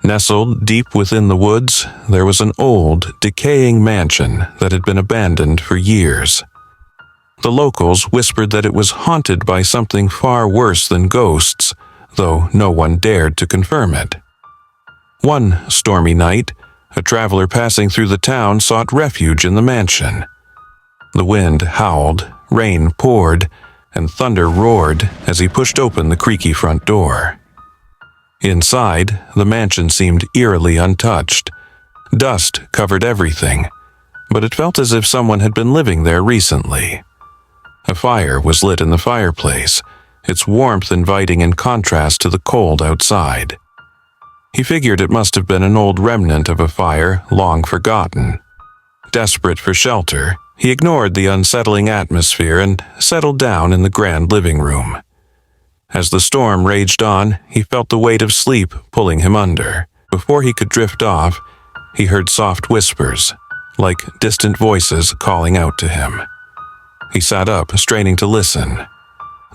Nestled deep within the woods, there was an old, decaying mansion that had been abandoned for years. The locals whispered that it was haunted by something far worse than ghosts, though no one dared to confirm it. One stormy night, a traveler passing through the town sought refuge in the mansion. The wind howled, rain poured, and thunder roared as he pushed open the creaky front door. Inside, the mansion seemed eerily untouched. Dust covered everything, but it felt as if someone had been living there recently. A fire was lit in the fireplace, its warmth inviting in contrast to the cold outside. He figured it must have been an old remnant of a fire long forgotten. Desperate for shelter, he ignored the unsettling atmosphere and settled down in the grand living room. As the storm raged on, he felt the weight of sleep pulling him under. Before he could drift off, he heard soft whispers, like distant voices calling out to him. He sat up, straining to listen.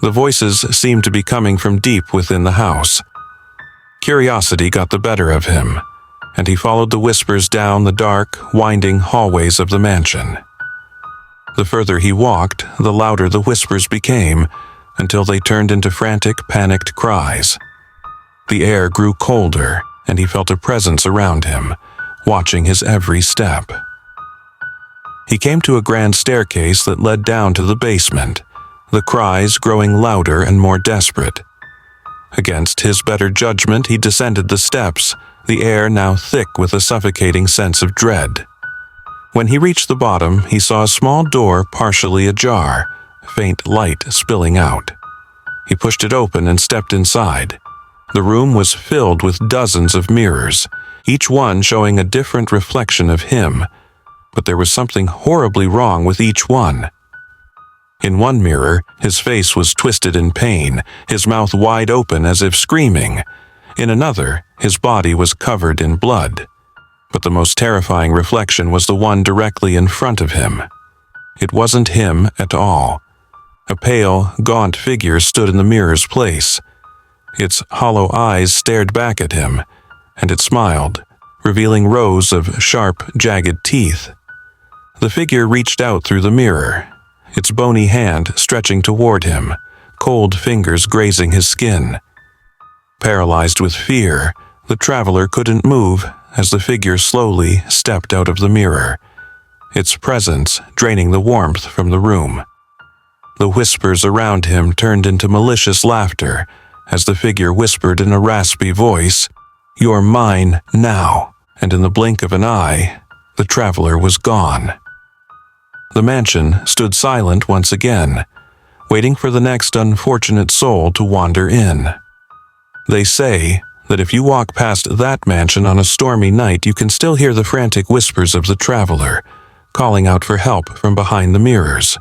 The voices seemed to be coming from deep within the house. Curiosity got the better of him, and he followed the whispers down the dark, winding hallways of the mansion. The further he walked, the louder the whispers became, until they turned into frantic, panicked cries. The air grew colder, and he felt a presence around him, watching his every step. He came to a grand staircase that led down to the basement, the cries growing louder and more desperate. Against his better judgment, he descended the steps, the air now thick with a suffocating sense of dread. When he reached the bottom, he saw a small door partially ajar, faint light spilling out. He pushed it open and stepped inside. The room was filled with dozens of mirrors, each one showing a different reflection of him, but there was something horribly wrong with each one. In one mirror, his face was twisted in pain, his mouth wide open as if screaming. In another, his body was covered in blood. But the most terrifying reflection was the one directly in front of him. It wasn't him at all. A pale, gaunt figure stood in the mirror's place. Its hollow eyes stared back at him, and it smiled, revealing rows of sharp, jagged teeth. The figure reached out through the mirror, its bony hand stretching toward him, cold fingers grazing his skin. Paralyzed with fear, the traveler couldn't move as the figure slowly stepped out of the mirror, its presence draining the warmth from the room. The whispers around him turned into malicious laughter as the figure whispered in a raspy voice, "You're mine now," and in the blink of an eye, the traveler was gone. The mansion stood silent once again, waiting for the next unfortunate soul to wander in. They say that if you walk past that mansion on a stormy night, you can still hear the frantic whispers of the traveler, calling out for help from behind the mirrors.